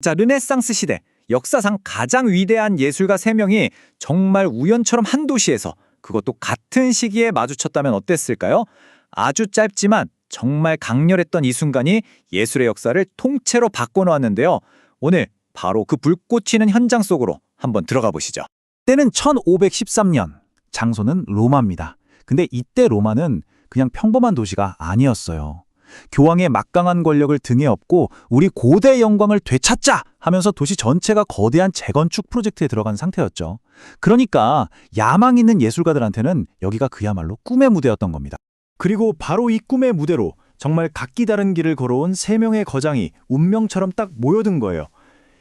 자, 르네상스 시대 역사상 가장 위대한 예술가 3명이 정말 우연처럼 한 도시에서 그것도 같은 시기에 마주쳤다면 어땠을까요? 아주 짧지만 정말 강렬했던 이 순간이 예술의 역사를 통째로 바꿔놓았는데요. 오늘 바로 그 불꽃 튀는 현장 속으로 한번 들어가 보시죠. 때는 1513년, 장소는 로마입니다. 근데 이때 로마는 그냥 평범한 도시가 아니었어요. 교황의 막강한 권력을 등에 업고 우리 고대 영광을 되찾자 하면서 도시 전체가 거대한 재건축 프로젝트에 들어간 상태였죠. 그러니까 야망 있는 예술가들한테는 여기가 그야말로 꿈의 무대였던 겁니다. 그리고 바로 이 꿈의 무대로 정말 각기 다른 길을 걸어온 3명의 거장이 운명처럼 딱 모여든 거예요.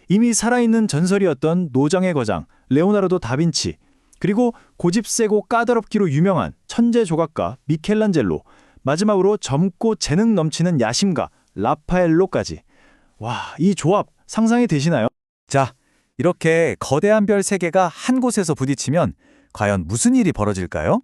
이미 살아있는 전설이었던 노장의 거장 레오나르도 다빈치, 그리고 고집세고 까다롭기로 유명한 천재 조각가 미켈란젤로, 마지막으로 젊고 재능 넘치는 야심가 라파엘로까지. 와, 이 조합 상상이 되시나요? 자, 이렇게 거대한 별 3개가 한 곳에서 부딪히면 과연 무슨 일이 벌어질까요?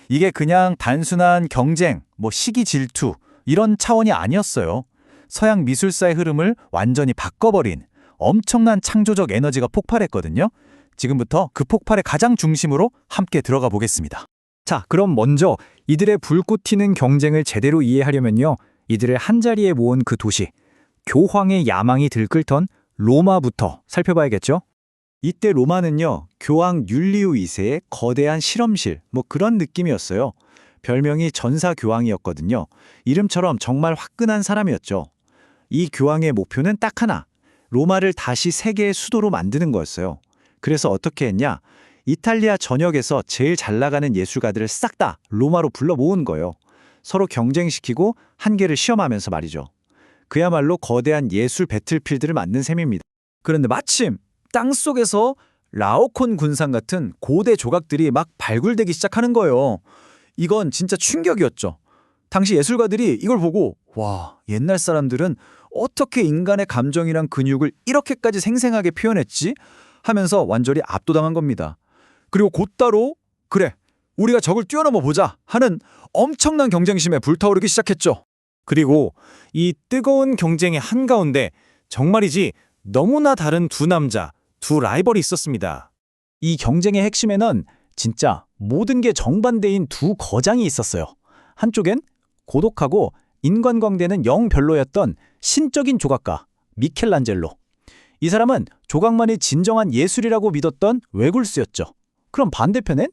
이게 그냥 단순한 경쟁, 시기 질투 이런 차원이 아니었어요. 서양 미술사의 흐름을 완전히 바꿔버린 엄청난 창조적 에너지가 폭발했거든요. 지금부터 그 폭발의 가장 중심으로 함께 들어가 보겠습니다. 자, 그럼 먼저 이들의 불꽃 튀는 경쟁을 제대로 이해하려면요, 이들을 한자리에 모은 그 도시, 교황의 야망이 들끓던 로마부터 살펴봐야겠죠? 이때 로마는요, 교황 율리우 2세의 거대한 실험실, 그런 느낌이었어요. 별명이 전사교황이었거든요. 이름처럼 정말 화끈한 사람이었죠. 이 교황의 목표는 딱 하나, 로마를 다시 세계의 수도로 만드는 거였어요. 그래서 어떻게 했냐? 이탈리아 전역에서 제일 잘 나가는 예술가들을 싹 다 로마로 불러 모은 거예요. 서로 경쟁시키고 한계를 시험하면서 말이죠. 그야말로 거대한 예술 배틀필드를 만든 셈입니다. 그런데 마침 땅속에서 라오콘 군상 같은 고대 조각들이 막 발굴되기 시작하는 거예요. 이건 진짜 충격이었죠. 당시 예술가들이 이걸 보고 와, 옛날 사람들은 어떻게 인간의 감정이랑 근육을 이렇게까지 생생하게 표현했지? 하면서 완전히 압도당한 겁니다. 그리고 곧바로 그래, 우리가 적을 뛰어넘어 보자 하는 엄청난 경쟁심에 불타오르기 시작했죠. 그리고 이 뜨거운 경쟁의 한가운데 정말이지 너무나 다른 두 남자, 두 라이벌이 있었습니다. 이 경쟁의 핵심에는 진짜 모든 게 정반대인 두 거장이 있었어요. 한쪽엔 고독하고 인간광대는 영 별로였던 신적인 조각가 미켈란젤로. 이 사람은 조각만이 진정한 예술이라고 믿었던 외굴수였죠. 그럼 반대편엔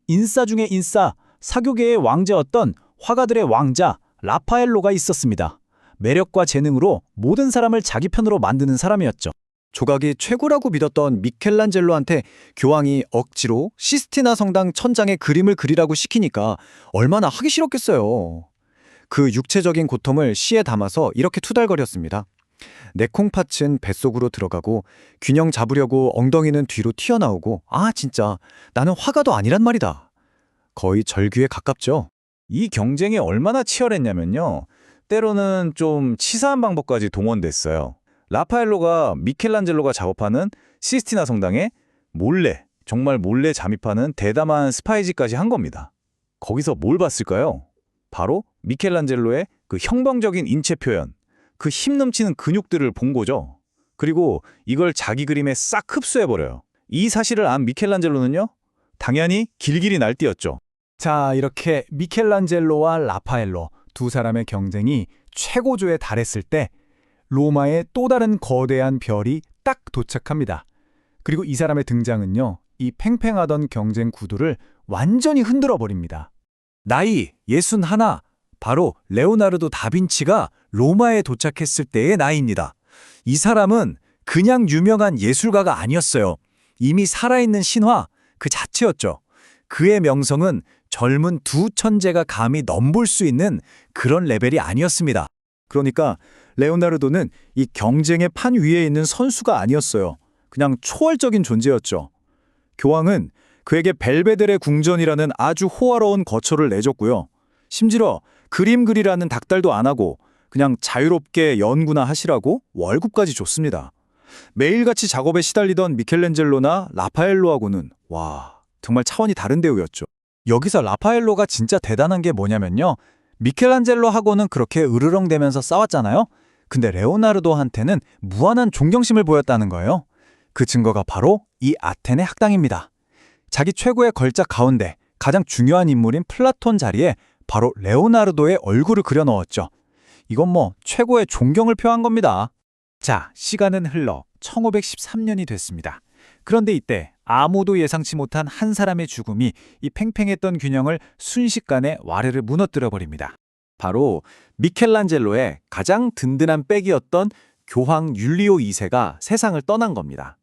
인싸 중에 인싸, 사교계의 왕자였던 화가들의 왕자 라파엘로가 있었습니다. 매력과 재능으로 모든 사람을 자기 편으로 만드는 사람이었죠. 조각이 최고라고 믿었던 미켈란젤로한테 교황이 억지로 시스티나 성당 천장에 그림을 그리라고 시키니까 얼마나 하기 싫었겠어요. 그 육체적인 고통을 시에 담아서 이렇게 투덜거렸습니다. 내 콩팥은 뱃속으로 들어가고 균형 잡으려고 엉덩이는 뒤로 튀어나오고 진짜 나는 화가도 아니란 말이다. 거의 절규에 가깝죠. 이 경쟁이 얼마나 치열했냐면요, 때로는 좀 치사한 방법까지 동원됐어요. 라파엘로가 미켈란젤로가 작업하는 시스티나 성당에 정말 몰래 잠입하는 대담한 스파이지까지 한 겁니다. 거기서 뭘 봤을까요? 바로 미켈란젤로의 그 형방적인 인체 표현, 그 힘 넘치는 근육들을 본 거죠. 그리고 이걸 자기 그림에 싹 흡수해버려요. 이 사실을 안 미켈란젤로는요, 당연히 길길이 날뛰었죠. 자, 이렇게 미켈란젤로와 라파엘로 두 사람의 경쟁이 최고조에 달했을 때 로마의 또 다른 거대한 별이 딱 도착합니다. 그리고 이 사람의 등장은요, 이 팽팽하던 경쟁 구도를 완전히 흔들어 버립니다. 나이 61, 바로 레오나르도 다빈치가 로마에 도착했을 때의 나이입니다. 이 사람은 그냥 유명한 예술가가 아니었어요. 이미 살아있는 신화 그 자체였죠. 그의 명성은 젊은 두 천재가 감히 넘볼 수 있는 그런 레벨이 아니었습니다. 그러니까 레오나르도는 이 경쟁의 판 위에 있는 선수가 아니었어요. 그냥 초월적인 존재였죠. 교황은 그에게 벨베데레 궁전이라는 아주 호화로운 거처를 내줬고요. 심지어 그림 그리라는 닥달도 안 하고 그냥 자유롭게 연구나 하시라고 월급까지 줬습니다. 매일같이 작업에 시달리던 미켈란젤로나 라파엘로하고는 정말 차원이 다른 대우였죠. 여기서 라파엘로가 진짜 대단한 게 뭐냐면요, 미켈란젤로하고는 그렇게 으르렁대면서 싸웠잖아요. 근데 레오나르도한테는 무한한 존경심을 보였다는 거예요. 그 증거가 바로 이 아테네 학당입니다. 자기 최고의 걸작 가운데 가장 중요한 인물인 플라톤 자리에 바로 레오나르도의 얼굴을 그려 넣었죠. 이건 뭐 최고의 존경을 표한 겁니다. 자, 시간은 흘러 1513년이 됐습니다. 그런데 이때 아무도 예상치 못한 한 사람의 죽음이 이 팽팽했던 균형을 순식간에 와르르 무너뜨려 버립니다. 바로 미켈란젤로의 가장 든든한 백이었던 교황 율리오 2세가 세상을 떠난 겁니다.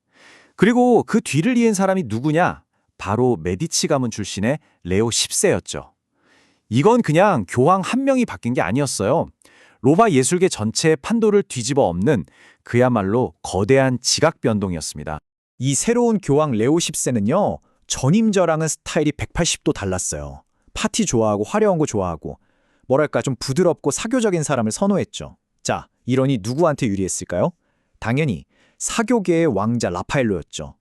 그리고 그 뒤를 이은 사람이 누구냐? 바로 메디치 가문 출신의 레오 10세였죠. 이건 그냥 교황 한 명이 바뀐 게 아니었어요. 로마 예술계 전체의 판도를 뒤집어 엎는 그야말로 거대한 지각 변동이었습니다. 이 새로운 교황 레오 10세는요, 전임저랑은 스타일이 180도 달랐어요. 파티 좋아하고 화려한 거 좋아하고, 뭐랄까 좀 부드럽고 사교적인 사람을 선호했죠. 자, 이러니 누구한테 유리했을까요? 당연히 사교계의 왕자 라파엘로였죠.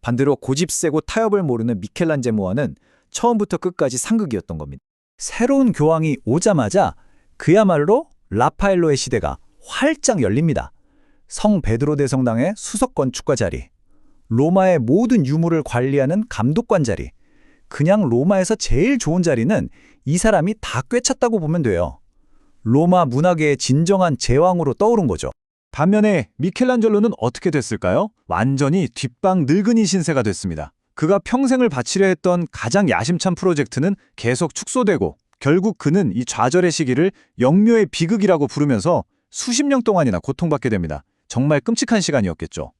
반대로 고집 세고 타협을 모르는 미켈란젤로와는 처음부터 끝까지 상극이었던 겁니다. 새로운 교황이 오자마자 그야말로 라파엘로의 시대가 활짝 열립니다. 성 베드로 대성당의 수석 건축가 자리, 로마의 모든 유물을 관리하는 감독관 자리, 그냥 로마에서 제일 좋은 자리는 이 사람이 다 꿰찼다고 보면 돼요. 로마 문화계의 진정한 제왕으로 떠오른 거죠. 반면에 미켈란젤로는 어떻게 됐을까요? 완전히 뒷방 늙은이 신세가 됐습니다. 그가 평생을 바치려 했던 가장 야심찬 프로젝트는 계속 축소되고 결국 그는 이 좌절의 시기를 영묘의 비극이라고 부르면서 수십 년 동안이나 고통받게 됩니다. 정말 끔찍한 시간이었겠죠.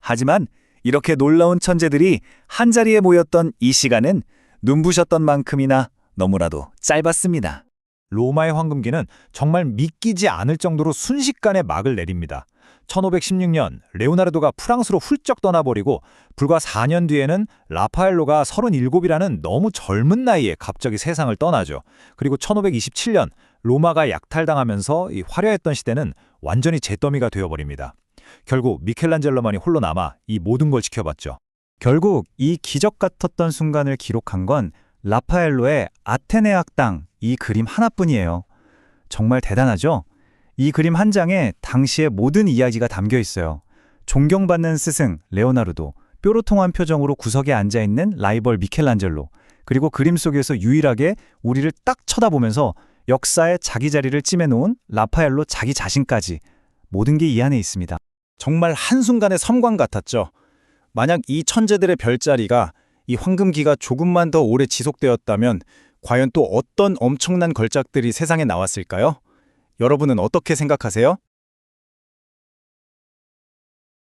하지만 이렇게 놀라운 천재들이 한자리에 모였던 이 시간은 눈부셨던 만큼이나 너무나도 짧았습니다. 로마의 황금기는 정말 믿기지 않을 정도로 순식간에 막을 내립니다. 1516년 레오나르도가 프랑스로 훌쩍 떠나버리고 불과 4년 뒤에는 라파엘로가 37이라는 너무 젊은 나이에 갑자기 세상을 떠나죠. 그리고 1527년 로마가 약탈당하면서 이 화려했던 시대는 완전히 잿더미가 되어버립니다. 결국 미켈란젤로만이 홀로 남아 이 모든 걸 지켜봤죠. 결국 이 기적 같았던 순간을 기록한 건 라파엘로의 아테네 학당 이 그림 하나뿐이에요. 정말 대단하죠? 이 그림 한 장에 당시의 모든 이야기가 담겨 있어요. 존경받는 스승 레오나르도, 뾰로통한 표정으로 구석에 앉아있는 라이벌 미켈란젤로, 그리고 그림 속에서 유일하게 우리를 딱 쳐다보면서 역사의 자기 자리를 찜해놓은 라파엘로 자기 자신까지 모든 게 이 안에 있습니다. 정말 한순간의 섬광 같았죠. 만약 이 천재들의 별자리가 이 황금기가 조금만 더 오래 지속되었다면 과연 또 어떤 엄청난 걸작들이 세상에 나왔을까요? 여러분은 어떻게 생각하세요?